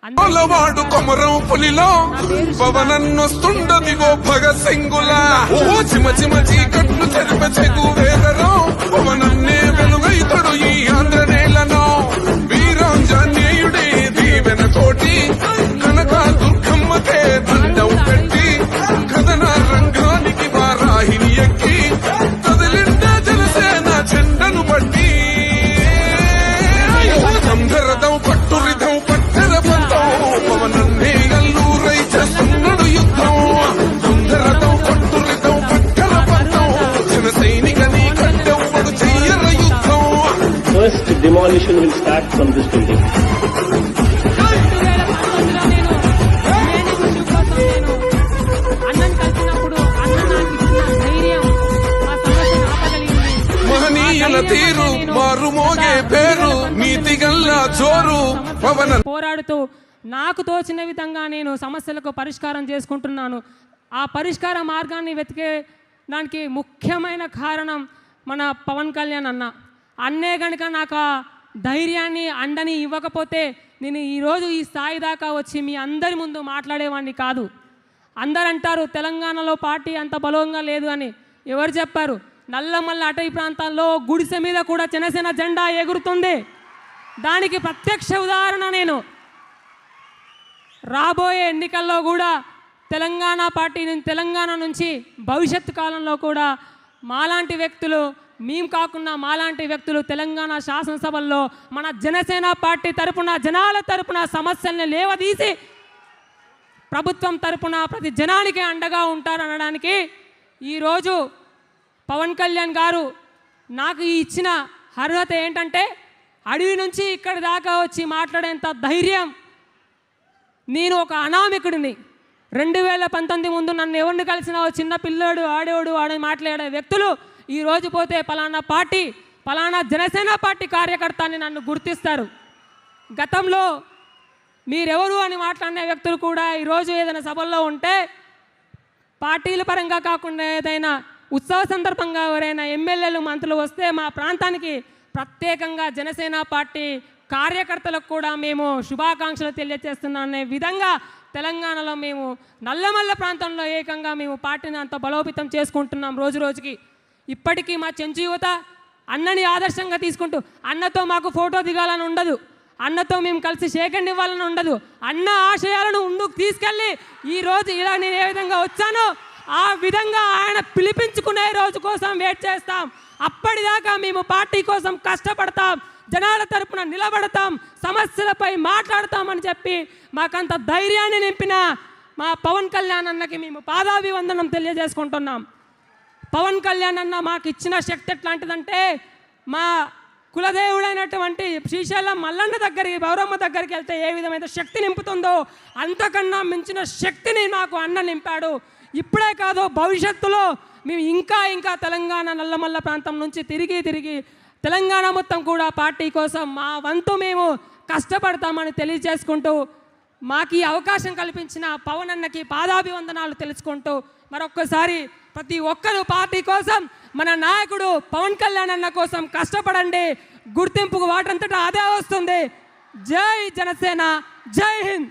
వాడు కొమరం పులిలో పవనన్నొస్తుండదిగో భగత్ సింగులా చిమ చిమ చీకట్లు చెరిప చెగు వేదరో పవనన్నే వెలుగైతడు ఈ ఆంధ్ర నేలను వీరాంజనేయుడే దీవెన తోటి కనక దుర్గమ్మకే దండం పెట్టి కథన రంగానికి వారాహిని ఎక్కి కదిలిండ జనసేన చెండను బట్టి సంధరదం పట్టురిధం పట్టర పంతం పవనన్నే గల్లూరై చేస్తున్నాడు యుద్ధం సంధరదం పట్టురిధం పట్టర పంతం జన సైనికని కట్టెవ్వడు చెయ్యర యుద్ధం. First demolition will start from this building. మహనీయుల తీరు మారు మోగే పేరు నీతి గల్లా జోరు పవన పోరాడుతూ నాకు తోచిన విధంగా నేను సమస్యలకు పరిష్కారం చేసుకుంటున్నాను. ఆ పరిష్కార మార్గాన్ని వెతికే దానికి ముఖ్యమైన కారణం మన పవన్ కళ్యాణ్ అన్నే గనుక నాకు ఆ ధైర్యాన్ని అండని ఇవ్వకపోతే నేను ఈరోజు ఈ స్థాయి దాకా వచ్చి మీ అందరి ముందు మాట్లాడేవాడిని కాదు. అందరు అంటారు తెలంగాణలో పార్టీ అంత బలంగా లేదు అని. ఎవరు చెప్పారు? నల్లమల్ల అటవీ ప్రాంతాల్లో గుడిసె మీద కూడా జనసేన జెండా ఎగురుతుంది. దానికి ప్రత్యక్ష ఉదాహరణ నేను. రాబోయే ఎన్నికల్లో కూడా తెలంగాణ పార్టీ తెలంగాణ నుంచి భవిష్యత్తు కాలంలో కూడా మాలాంటి వ్యక్తులు, మేము కాకుండా మాలాంటి వ్యక్తులు తెలంగాణ శాసనసభల్లో మన జనసేన పార్టీ తరపున జనాల తరపున సమస్యల్ని లేవదీసి ప్రభుత్వం తరపున ప్రతి జనానికి అండగా ఉంటారనడానికి ఈరోజు పవన్ కళ్యాణ్ గారు నాకు ఇచ్చిన అర్హత ఏంటంటే అడవి నుంచి ఇక్కడి దాకా వచ్చి మాట్లాడేంత ధైర్యం. నేను ఒక అనామికుడిని. 2019 ముందు నన్ను ఎవరిని కలిసినా చిన్న పిల్లోడు ఆడేవాడు ఆడే మాట్లాడే వ్యక్తులు ఈరోజు పోతే పలానా పార్టీ పలానా జనసేన పార్టీ కార్యకర్త అని నన్ను గుర్తిస్తారు. గతంలో మీరెవరు అని మాట్లాడిన వ్యక్తులు కూడా ఈరోజు ఏదైనా సభల్లో ఉంటే పార్టీల పరంగా కాకుండా ఏదైనా ఉత్సవ సందర్భంగా ఎవరైనా ఎమ్మెల్యేలు మంత్రులు వస్తే మా ప్రాంతానికి ప్రత్యేకంగా జనసేన పార్టీ కార్యకర్తలకు కూడా మేము శుభాకాంక్షలు తెలియజేస్తున్నామనే విధంగా తెలంగాణలో మేము నల్లమల్ల ప్రాంతంలో ఏకంగా మేము పార్టీని అంత బలోపేతం చేసుకుంటున్నాం రోజు రోజుకి. ఇప్పటికీ మా చెంచు యువత అన్నని ఆదర్శంగా తీసుకుంటూ అన్నతో మాకు ఫోటో దిగాలని ఉండదు, అన్నతో మేము కలిసి షేకండ్ ఇవ్వాలని ఉండదు. అన్న ఆశయాలను ముందుకు తీసుకెళ్ళి ఈరోజు ఇలా నేను ఏ విధంగా వచ్చానో ఆ విధంగా ఆయన పిలిపించుకునే రోజు కోసం వెయిట్ చేస్తాం. అప్పటిదాకా మేము పార్టీ కోసం కష్టపడతాం, జనాల తరపున నిలబడతాం, సమస్యలపై మాట్లాడతామని చెప్పి మాకంత ధైర్యాన్ని నింపిన మా పవన్ కళ్యాణ్ అన్నకి మేము పాదాభివందనం తెలియజేసుకుంటున్నాం. పవన్ కళ్యాణ్ అన్న మాకు ఇచ్చిన శక్తి ఎట్లాంటిదంటే మా కులదేవుడైనటువంటి శ్రీశైలం మల్లన్న దగ్గరికి గౌరమ్మ దగ్గరికి వెళ్తే ఏ విధమైన శక్తి నింపుతుందో అంతకన్నా మించిన శక్తిని మాకు అన్న నింపాడు. ఇప్పుడే కాదు భవిష్యత్తులో మేము ఇంకా ఇంకా తెలంగాణ నల్లమల్ల ప్రాంతం నుంచి తిరిగి తెలంగాణ మొత్తం కూడా పార్టీ కోసం మా వంతు మేము కష్టపడతామని తెలియజేసుకుంటూ మాకు ఈ అవకాశం కల్పించిన పవన్ అన్నకి పాదాభివందనాలు తెలుసుకుంటూ మరొక్కసారి ప్రతి ఒక్కరూ పార్టీ కోసం మన నాయకుడు పవన్ కళ్యాణ్ అన్న కోసం కష్టపడండి. గుర్తింపుకు వాటంతటా అదే వస్తుంది. జై జనసేన, జై హింద్.